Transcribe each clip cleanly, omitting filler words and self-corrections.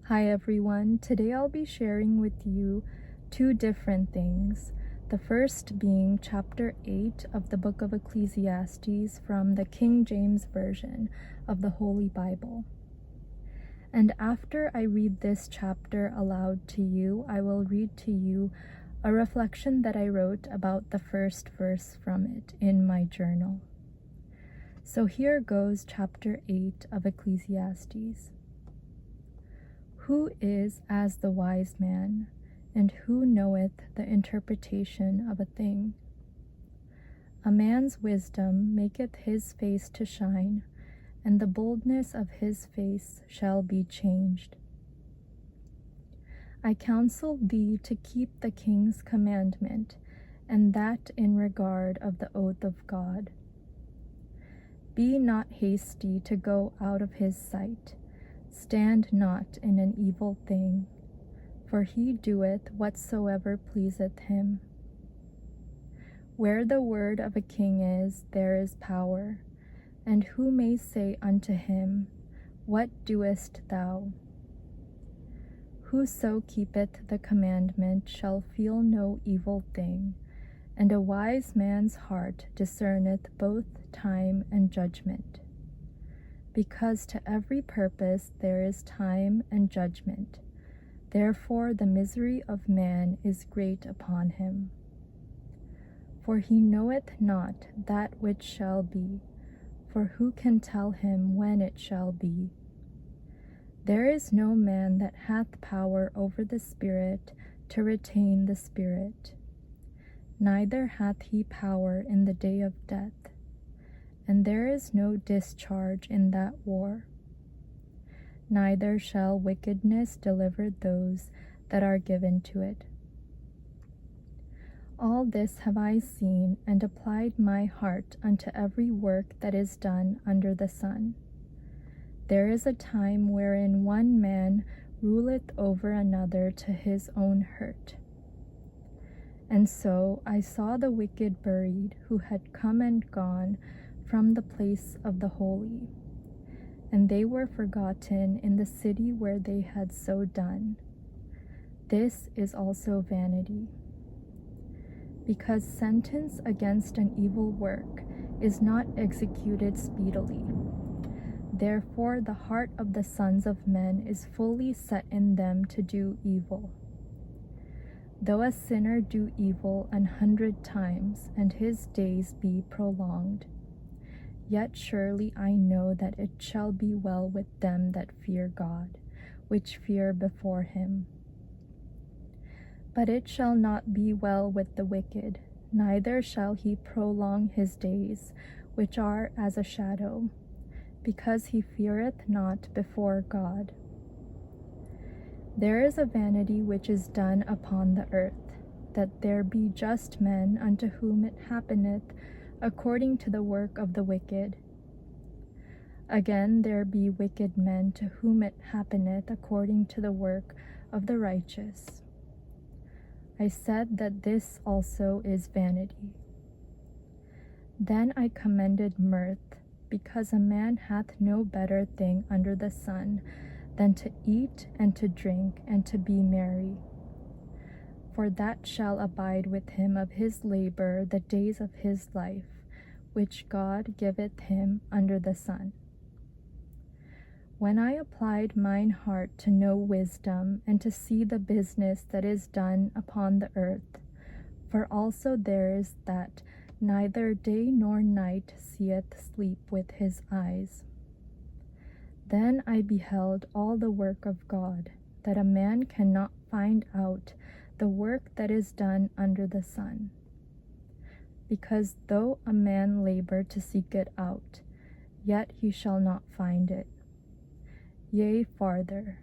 Hi everyone, today I'll be sharing with you two different things. The first being chapter 8 of the book of Ecclesiastes from the King James Version of the Holy Bible. And after I read this chapter aloud to you, I will read to you a reflection that I wrote about the first verse from it in my journal. So here goes chapter 8 of Ecclesiastes. Who is as the wise man, and who knoweth the interpretation of a thing? A man's wisdom maketh his face to shine, and the boldness of his face shall be changed. I counsel thee to keep the king's commandment, and that in regard of the oath of God. Be not hasty to go out of his sight. Stand not in an evil thing, for he doeth whatsoever pleaseth him. Where the word of a king is, there is power, and who may say unto him, What doest thou? Whoso keepeth the commandment shall feel no evil thing, and a wise man's heart discerneth both time and judgment. Because to every purpose there is time and judgment. Therefore the misery of man is great upon him. For he knoweth not that which shall be, for who can tell him when it shall be? There is no man that hath power over the Spirit to retain the Spirit, neither hath he power in the day of death. And there is no discharge in that war. Neither shall wickedness deliver those that are given to it. All this have I seen, and applied my heart unto every work that is done under the sun. There is a time wherein one man ruleth over another to his own hurt. And so I saw the wicked buried, who had come and gone from the place of the holy, and they were forgotten in the city where they had so done. This is also vanity. Because sentence against an evil work is not executed speedily. Therefore the heart of the sons of men is fully set in them to do evil. Though a sinner do evil 100 times, and his days be prolonged, yet surely I know that it shall be well with them that fear God, which fear before him. But it shall not be well with the wicked, neither shall he prolong his days, which are as a shadow, because he feareth not before God. There is a vanity which is done upon the earth, that there be just men unto whom it happeneth according to the work of the wicked. Again there be wicked men to whom it happeneth according to the work of the righteous. I said that this also is vanity. Then I commended mirth, because a man hath no better thing under the sun than to eat and to drink and to be merry. For that shall abide with him of his labor the days of his life, which God giveth him under the sun. When I applied mine heart to know wisdom, and to see the business that is done upon the earth, for also there is that neither day nor night seeth sleep with his eyes. Then I beheld all the work of God, that a man cannot find out the work that is done under the sun. Because though a man labor to seek it out, yet he shall not find it. Yea, farther,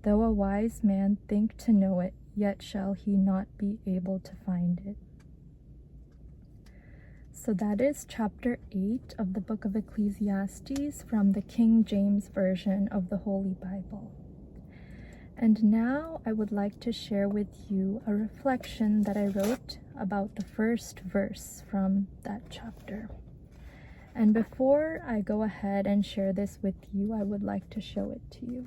though a wise man think to know it, yet shall he not be able to find it. So that is chapter 8 of the book of Ecclesiastes from the King James Version of the Holy Bible. And now I would like to share with you a reflection that I wrote about the first verse from that chapter. And before I go ahead and share this with you, I would like to show it to you.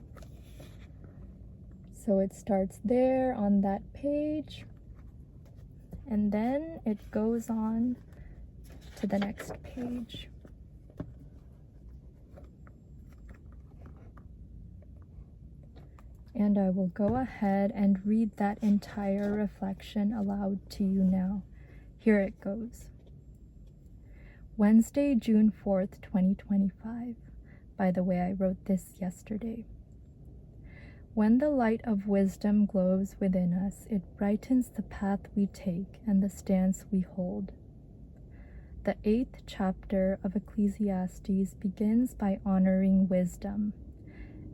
So it starts there on that page, and then it goes on to the next page. And I will go ahead and read that entire reflection aloud to you now. Here it goes. Wednesday, June 4th, 2025. By the way, I wrote this yesterday. When the light of wisdom glows within us, it brightens the path we take and the stance we hold. The 8th chapter of Ecclesiastes begins by honoring wisdom,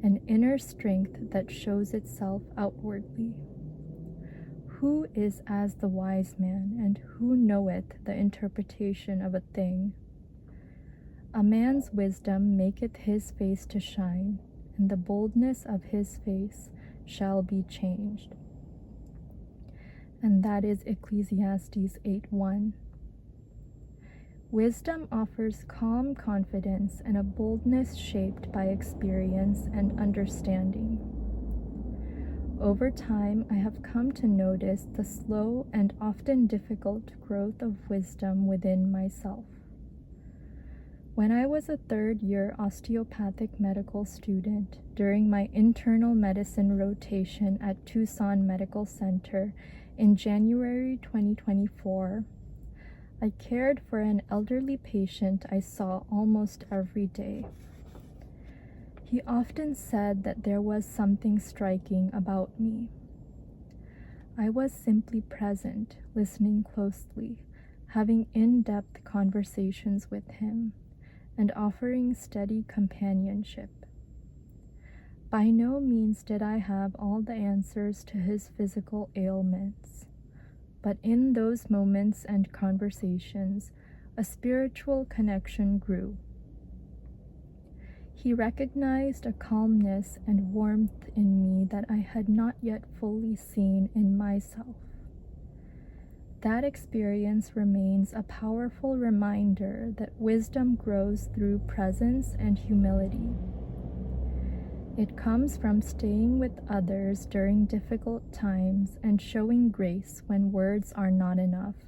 an inner strength that shows itself outwardly. Who is as the wise man, and who knoweth the interpretation of a thing? A man's wisdom maketh his face to shine, and the boldness of his face shall be changed. And that is Ecclesiastes 8:1. Wisdom offers calm confidence and a boldness shaped by experience and understanding. Over time, I have come to notice the slow and often difficult growth of wisdom within myself. When I was a third-year osteopathic medical student during my internal medicine rotation at Tucson Medical Center in January 2024, I cared for an elderly patient I saw almost every day. He often said that there was something striking about me. I was simply present, listening closely, having in-depth conversations with him, and offering steady companionship. By no means did I have all the answers to his physical ailments, but in those moments and conversations, a spiritual connection grew. He recognized a calmness and warmth in me that I had not yet fully seen in myself. That experience remains a powerful reminder that wisdom grows through presence and humility. It comes from staying with others during difficult times and showing grace when words are not enough.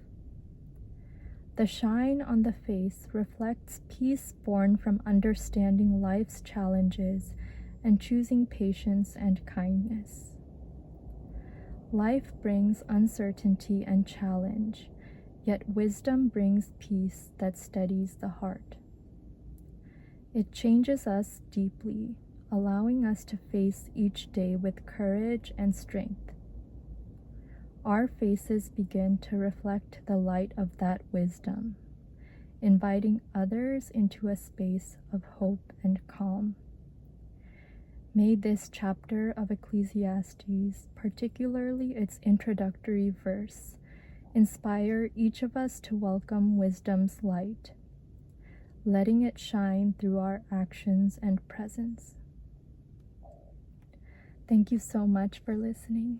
The shine on the face reflects peace born from understanding life's challenges and choosing patience and kindness. Life brings uncertainty and challenge, yet wisdom brings peace that steadies the heart. It changes us deeply, allowing us to face each day with courage and strength. Our faces begin to reflect the light of that wisdom, inviting others into a space of hope and calm. May this chapter of Ecclesiastes, particularly its introductory verse, inspire each of us to welcome wisdom's light, letting it shine through our actions and presence. Thank you so much for listening.